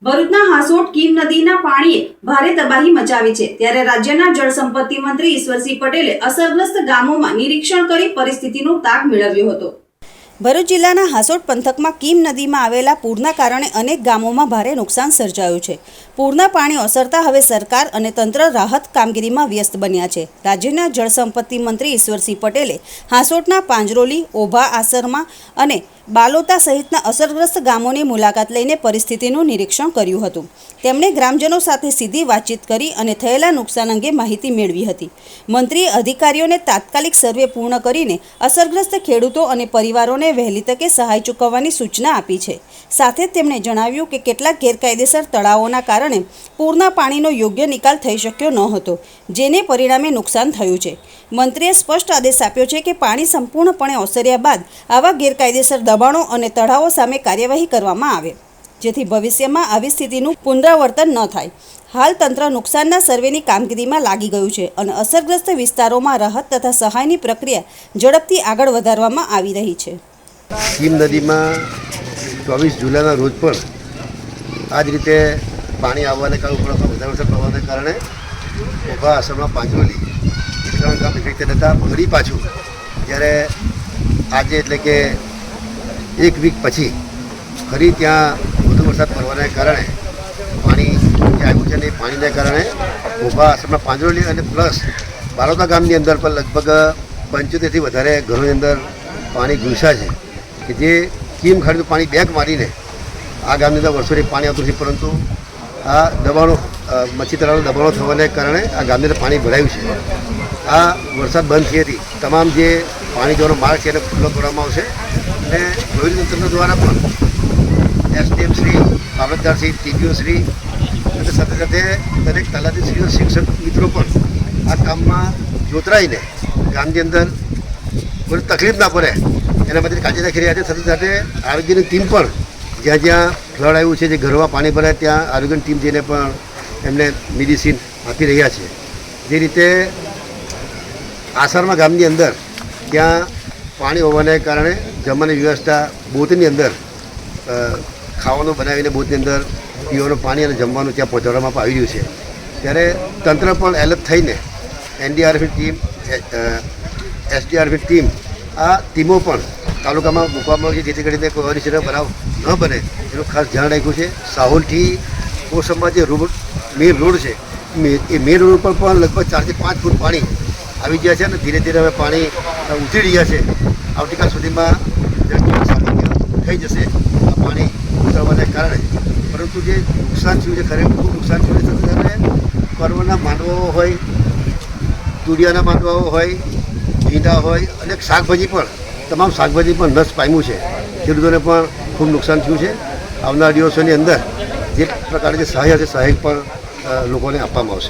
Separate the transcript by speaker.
Speaker 1: ભરૂચના હાસોટ કીમ નદીના પાણીએ ભારે તબાહી મચાવી છે ત્યારે રાજ્યના જળસંપત્તિ મંત્રી ઈશ્વરસિંહ પટેલે અસરગ્રસ્ત ગામોમાં નિરીક્ષણ કરી પરિસ્થિતિનો તાગ મેળવ્યો હતો। ભરૂચ જિલ્લાના હાસોટ પંથકમાં કીમ નદીમાં આવેલા પૂરના કારણે અનેક ગામોમાં ભારે નુકસાન સર્જાયું છે। પૂરના પાણી ઓસરતા હવે સરકાર અને તંત્ર રાહત કામગીરીમાં વ્યસ્ત બન્યા છે। રાજ્યના જળસંપત્તિ મંત્રી ઈશ્વરસિંહ પટેલે હાસોટના પાંજરોલી, ઓભા, આસરમા અને બાલોતા સહિતના અસરગ્રસ્ત ગામોની મુલાકાત લઈને પરિસ્થિતિનું નિરીક્ષણ કર્યું હતું। તેમણે ગ્રામજનો સાથે સીધી વાતચીત કરી અને થયેલા નુકસાન અંગે માહિતી મેળવી હતી। મંત્રીએ અધિકારીઓને તાત્કાલિક સર્વે પૂર્ણ કરીને અસરગ્રસ્ત ખેડૂતો અને પરિવારોને વહેલી તકે સહાય ચૂકવવાની સૂચના આપી છે। સાથે જ તેમણે જણાવ્યું કે કેટલાક ગેરકાયદેસર તળાવોના કારણે પૂરના પાણીનો યોગ્ય નિકાલ થઈ શક્યો ન હતો, જેને પરિણામે નુકસાન થયું છે। મંત્રીએ સ્પષ્ટ આદેશ આપ્યો છે કે પાણી સંપૂર્ણપણે ઓસર્યા બાદ આવા ગેરકાયદેસર દબાણો અને તળાવો સામે કાર્યવાહી કરવામાં આવે, જેથી ભવિષ્યમાં આવી સ્થિતિનું પુનરાવર્તન ન થાય। હાલ તંત્ર નુકસાનના સર્વેની કામગીરીમાં લાગી ગયું છે અને અસરગ્રસ્ત વિસ્તારોમાં રાહત તથા સહાયની પ્રક્રિયા ઝડપથી આગળ વધારવામાં આવી રહી છે।
Speaker 2: કીમ નદીમાં 24 જુલાઈના રોજ પણ આ જ રીતે પાણી આવવાને કારણે વધારે વરસાદ પડવાને કારણે ઓભા, આસરમાં, પાંજરોલી 3 ગામ ઇફેક્ટેડ હતા। ફરી પાછું જ્યારે આજે એટલે કે 1 વીક પછી ફરી ત્યાં વધુ વરસાદ પડવાને કારણે પાણી જે આવ્યું છે ને એ પાણીને કારણે ઓભા, આસરમાં, પાંજરોલી અને પ્લસ બાલોતા ગામની અંદર પણ લગભગ 75થી વધારે ઘરોની અંદર પાણી ઘૂસ્યા છે કે જે કીમ ખાડીનું પાણી બેક મારીને આ ગામની અંદર વર્ષોથી પાણી આવતું નથી, પરંતુ આ દબાણો મચ્છી તળાવના દબાણો થવાને કારણે આ ગામની અંદર પાણી ભરાયું છે। આ વરસાદ બંધ થયેથી તમામ જે પાણી જવાનો માર્ગ છે એને ખુલ્લો કરવામાં આવશે અને વહીવટી તંત્ર દ્વારા પણ એસડીએમ શ્રી, મામલતદાર શ્રી, ટીડીઓ શ્રી અને સાથે સાથે દરેક તલાટીશ્રીઓ, શિક્ષક મિત્રો પણ આ કામમાં જોતરાઈને ગામની અંદર કોઈ તકલીફ ના પડે એના માટે કાળજી રાખી રહ્યા છે। સાથે સાથે આરોગ્યની ટીમ પણ જ્યાં જ્યાં ફ્લડ આવ્યું છે, જે ઘરમાં પાણી ભરાય ત્યાં આરોગ્યની ટીમ જઈને પણ એમને મેડિસિન આપી રહ્યા છે। જે રીતે આસરમાં ગામની અંદર ત્યાં પાણી હોવાને કારણે જમવાની વ્યવસ્થા બોટની અંદર ખાવાનું બનાવીને બોટની અંદર પીવાનું પાણી અને જમવાનું ત્યાં પહોંચાડવામાં આવી રહ્યું છે। ત્યારે તંત્ર પણ એલર્ટ થઈને એનડીઆરએફની ટીમ, એસડીઆરએફની ટીમ આ ટીમો પણ તાલુકામાં મૂકવામાં આવી છે, જેથી કરીને કોઈ અનિચ્છનીય બનાવ ન બને એનું ખાસ ધ્યાન રાખ્યું છે। સાહોલથી કોસંબા જે મેઇન રોડ છે એ મેઇન રોડ પર પણ લગભગ 4 થી 5 ફૂટ પાણી આવી ગયા છે અને ધીરે ધીરે હવે પાણી ઉતરી રહ્યા છે। આવતીકાલ સુધીમાં સામાન્ય થઈ જશે આ પાણી ઉતરવાને કારણે, પરંતુ જે નુકસાન થયું છે ખરેખર ખૂબ નુકસાન થયું છે। સાથે પરવરના માંડવાઓ હોય, તુરિયાના માંડવાઓ હોય, ભીંડા હોય અને શાકભાજી પણ, તમામ શાકભાજી પણ નષ્ટ પામ્યું છે। ખેડૂતોને પણ ખૂબ નુકસાન થયું છે। આવનાર દિવસોની અંદર જે પ્રકારે જે સહાય હશે સહાય પણ લોકોને આપવામાં આવશે।